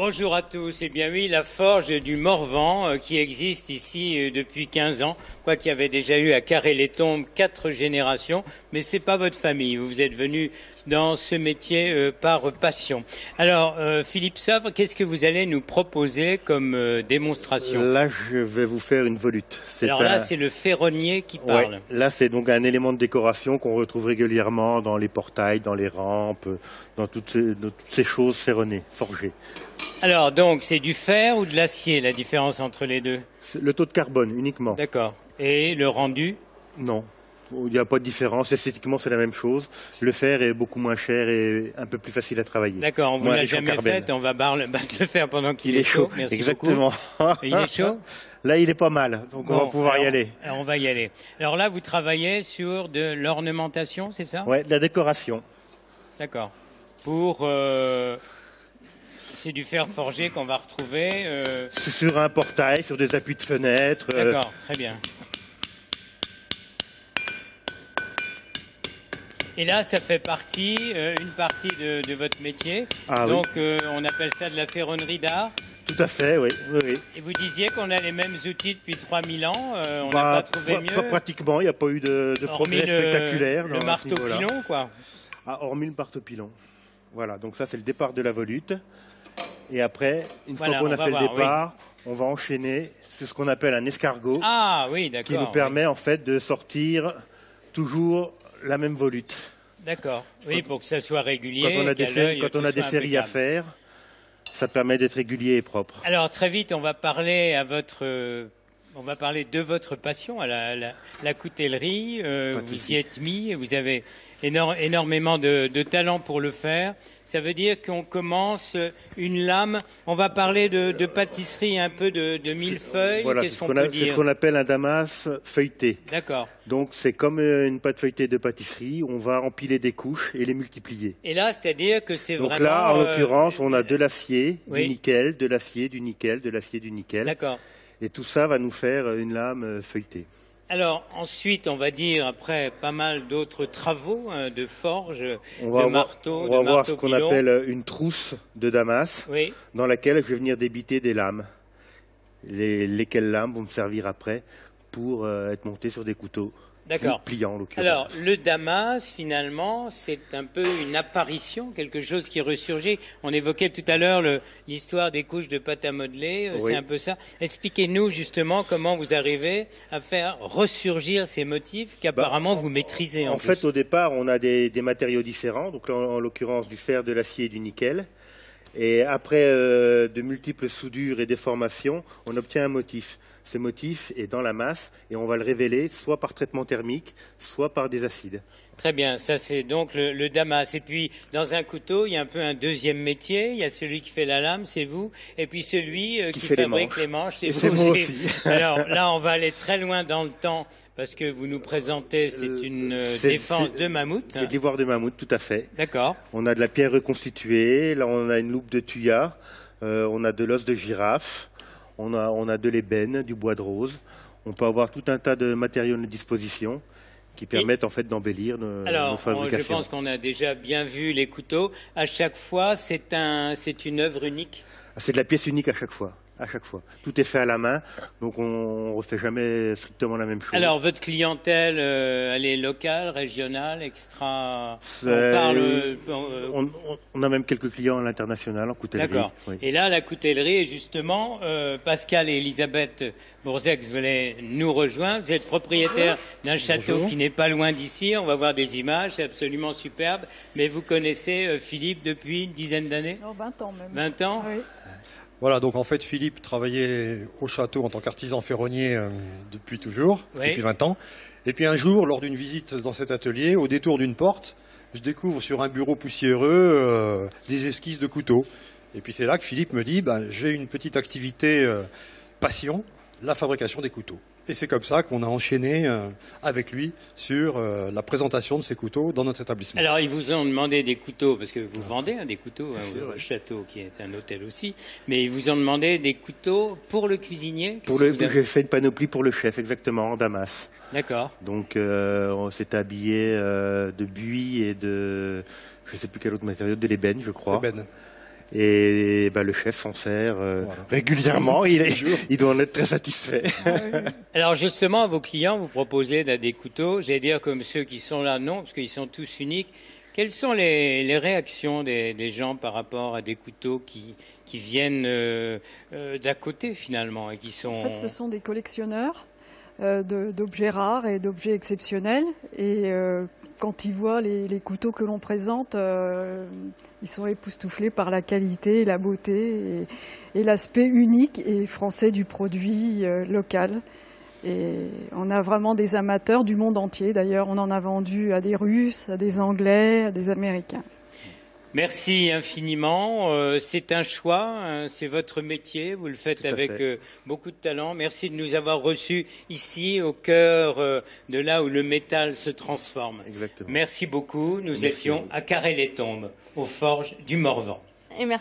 Bonjour à tous. Eh bien oui, la forge du Morvan qui existe ici depuis 15 ans, quoi qu'il y avait déjà eu à Carré-les-Tombes 4 générations, mais c'est pas votre famille. Vous êtes venu dans ce métier par passion. Alors, Philippe Sauvre, qu'est-ce que vous allez nous proposer comme démonstration? Là, je vais vous faire une volute. Alors là, c'est le ferronnier qui parle. Ouais, là, c'est donc un élément de décoration qu'on retrouve régulièrement dans les portails, dans les rampes, dans toutes ces choses ferronnées, forgées. Alors, donc, c'est du fer ou de l'acier, la différence entre les deux? Le taux de carbone, uniquement. D'accord. Et le rendu? Non. Il n'y a pas de différence. Esthétiquement, c'est la même chose. Le fer est beaucoup moins cher et un peu plus facile à travailler. D'accord, on ne vous l'a jamais fait. On va battre le fer pendant qu'il est chaud. Merci exactement. Il est chaud? Là, il est pas mal. Donc, bon, on va pouvoir y aller. On va y aller. Alors là, vous travaillez sur de l'ornementation, c'est ça? Oui, de la décoration. D'accord. C'est du fer forgé qu'on va retrouver. C'est sur un portail, sur des appuis de fenêtre. D'accord, très bien. Et là, ça fait une partie de votre métier. Ah, donc, oui. On appelle ça de la ferronnerie d'art. Tout à fait, oui. Et vous disiez qu'on a les mêmes outils depuis 3000 ans. On n'a pas trouvé mieux. Pratiquement, il n'y a pas eu de progrès spectaculaire. Le marteau-pilon, quoi. Ah, hormis le marteau-pilon. Voilà, donc ça, c'est le départ de la volute. Et après, une fois qu'on a fait le départ, on va enchaîner sur ce qu'on appelle un escargot. Ah oui, d'accord. Qui nous permet en fait de sortir toujours la même volute. D'accord. Oui, pour que ça soit régulier. Quand on a des séries à faire, ça permet d'être régulier et propre. Alors très vite, on va parler de votre passion à la coutellerie. Vous y êtes mis, vous avez énormément de talent pour le faire. Ça veut dire qu'on commence une lame. On va parler de pâtisserie, un peu de millefeuille. Voilà, c'est ce qu'on appelle un damas feuilleté. D'accord. Donc c'est comme une pâte feuilletée de pâtisserie. On va empiler des couches et les multiplier. Et là, c'est-à-dire que c'est vraiment... Donc là, en l'occurrence, on a de l'acier, du nickel, de l'acier, du nickel, de l'acier, du nickel. D'accord. Et tout ça va nous faire une lame feuilletée. Alors ensuite, on va dire, après pas mal d'autres travaux de forge, marteau, on va voir ce qu'on appelle une trousse de damas, dans laquelle je vais venir débiter des lames. Lesquelles lames vont me servir après pour être montées sur des couteaux. D'accord. Pliant, en l'occurrence. Alors, le damas, finalement, c'est un peu une apparition, quelque chose qui ressurgit. On évoquait tout à l'heure l'histoire des couches de pâte à modeler, c'est un peu ça. Expliquez-nous justement comment vous arrivez à faire ressurgir ces motifs qu'apparemment vous maîtrisez. En fait, au départ, on a des matériaux différents, donc en l'occurrence du fer, de l'acier et du nickel. Et après de multiples soudures et déformations, on obtient un motif. Ce motif est dans la masse et on va le révéler soit par traitement thermique, soit par des acides. Très bien, ça c'est donc le damas. Et puis dans un couteau, il y a un peu un deuxième métier. Il y a celui qui fait la lame, c'est vous. Et puis celui qui fabrique les manches, c'est vous aussi. Alors là, on va aller très loin dans le temps parce que vous nous présentez, c'est une défense de mammouth. C'est de l'ivoire de mammouth, tout à fait. D'accord. On a de la pierre reconstituée. Là, on a une loupe de thuya. On a de l'os de girafe. On a de l'ébène, du bois de rose. On peut avoir tout un tas de matériaux à disposition qui permettent en fait d'embellir nos fabrications. Alors, je pense qu'on a déjà bien vu les couteaux. À chaque fois, c'est une œuvre unique. C'est de la pièce unique à chaque fois. À chaque fois. Tout est fait à la main, donc on ne refait jamais strictement la même chose. Alors, votre clientèle, elle est locale, régionale, extra... On a même quelques clients à l'international en coutellerie. D'accord. Oui. Et là, la coutellerie, justement, Pascal et Elisabeth Bourzex veulent nous rejoindre. Vous êtes propriétaire d'un château qui n'est pas loin d'ici. On va voir des images, c'est absolument superbe. Mais vous connaissez Philippe depuis une dizaine d'années? 20 ans même. 20 ans? Oui. Voilà, donc en fait, Philippe travaillait au château en tant qu'artisan ferronnier depuis toujours, depuis 20 ans. Et puis un jour, lors d'une visite dans cet atelier, au détour d'une porte, je découvre sur un bureau poussiéreux des esquisses de couteaux. Et puis c'est là que Philippe me dit, j'ai une petite activité passion, la fabrication des couteaux. Et c'est comme ça qu'on a enchaîné avec lui sur la présentation de ces couteaux dans notre établissement. Alors, ils vous ont demandé des couteaux, parce que vous vendez des couteaux au château, qui est un hôtel aussi, mais ils vous ont demandé des couteaux pour le cuisinier. J'ai fait une panoplie pour le chef, exactement, en damas. D'accord. Donc, on s'est habillé de buis et de, je ne sais plus quel autre matériau, de l'ébène, je crois. L'ébène. Et le chef s'en sert régulièrement. Il doit en être très satisfait. Alors justement, à vos clients, vous proposez des couteaux, j'allais dire comme ceux qui sont là, non, parce qu'ils sont tous uniques. Quelles sont les réactions des gens par rapport à des couteaux qui viennent d'à côté finalement et qui sont... En fait, ce sont des collectionneurs d'objets rares et d'objets exceptionnels. Et quand ils voient les couteaux que l'on présente, ils sont époustouflés par la qualité, la beauté et l'aspect unique et français du produit local. Et on a vraiment des amateurs du monde entier. D'ailleurs, on en a vendu à des Russes, à des Anglais, à des Américains. Merci infiniment. C'est un choix, c'est votre métier. Vous le faites avec beaucoup de talent. Merci de nous avoir reçus ici, au cœur de là où le métal se transforme. Exactement. Merci beaucoup. Nous étions à Carré-les-Tombes, aux Forges du Morvan.